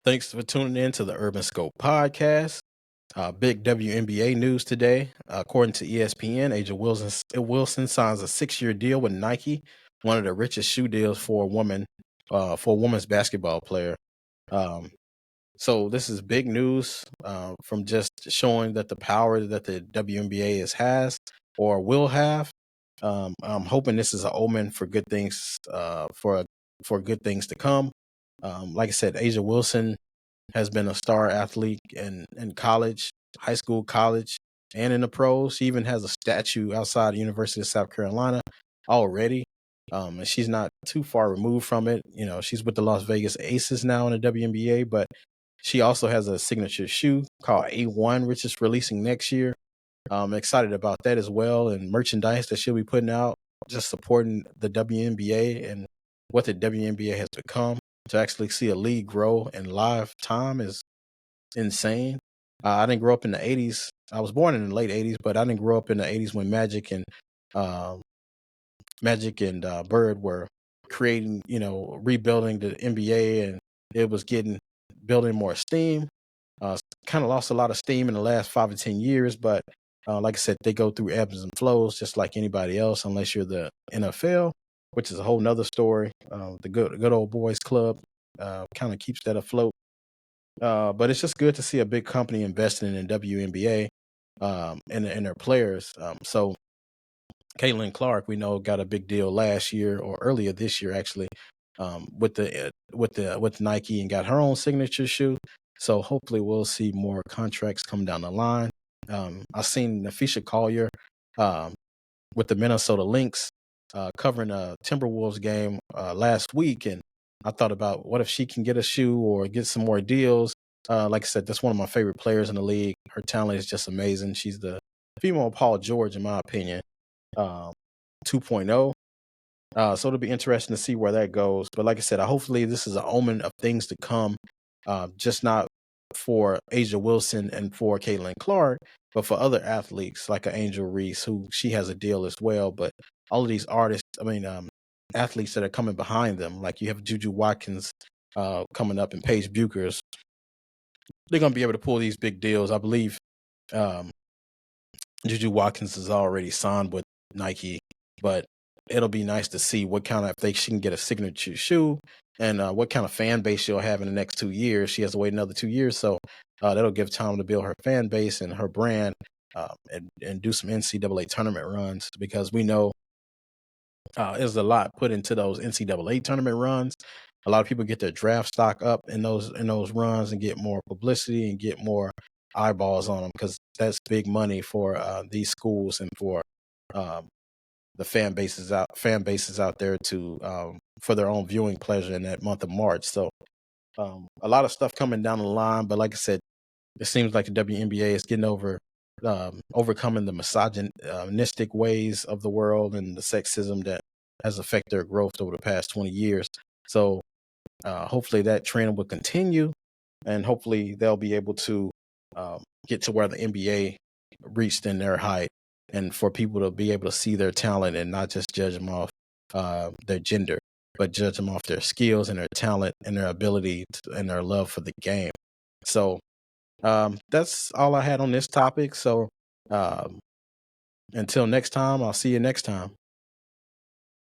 Thanks for tuning in to the Urban Scope podcast. Big WNBA news today. According to ESPN, Wilson signs a 6-year deal with Nike, one of the richest shoe deals for a women's basketball player. So this is big news from just showing that the power that the WNBA has or will have. I'm hoping this is an omen for good things for good things to come. Like I said, Asia Wilson has been a star athlete in college, high school, college, and in the pros. She even has a statue outside the University of South Carolina already. And she's not too far removed from it. You know, she's with the Las Vegas Aces now in the WNBA, but she also has a signature shoe called A1, which is releasing next year. I'm excited about that as well, and merchandise that she'll be putting out, just supporting the WNBA and what the WNBA has become. To actually see a league grow in live time is insane. I didn't grow up in the 80s. I was born in the late 80s, but I didn't grow up in the 80s when um, Magic and Bird were creating, rebuilding the NBA, and it was building more steam. Kind of lost a lot of steam in the last 5 to 10 years, but like I said, they go through ebbs and flows just like anybody else, unless you're the NFL, which is a whole nother story. The good old boys club kind of keeps that afloat. But it's just good to see a big company investing in WNBA and their players. So Caitlin Clark, we know, got a big deal last year or earlier this year, actually, with Nike, and got her own signature shoe. So hopefully we'll see more contracts come down the line. I've seen Nafisha Collier with the Minnesota Lynx covering a Timberwolves game last week, and I thought about what if she can get a shoe or get some more deals. Like I said, that's one of my favorite players in the league. Her talent is just amazing. She's the female Paul George, in my opinion, 2.0. So it'll be interesting to see where that goes. But like I said, hopefully this is an omen of things to come, just not for Asia Wilson and for Caitlin Clark, but for other athletes like Angel Reese, who she has a deal as well. But all of these athletes that are coming behind them, like you have Juju Watkins coming up and Paige Buchers, they're going to be able to pull these big deals. I believe Juju Watkins is already signed with Nike, but it'll be nice to see what kind of, if she can get a signature shoe, and what kind of fan base she'll have in the next 2 years. She has to wait another 2 years, so that'll give time to build her fan base and her brand, and do some NCAA tournament runs, because we know there's a lot put into those NCAA tournament runs. A lot of people get their draft stock up in those runs and get more publicity and get more eyeballs on them, because that's big money for these schools and for the fan bases out there to for their own viewing pleasure in that month of March. So a lot of stuff coming down the line, but like I said, it seems like the WNBA is getting overcoming the misogynistic ways of the world and the sexism that has affected their growth over the past 20 years. So hopefully that trend will continue, and hopefully they'll be able to get to where the NBA reached in their height, and for people to be able to see their talent and not just judge them off their gender, but judge them off their skills and their talent and their ability and their love for the game. So that's all I had on this topic. So until next time, I'll see you next time.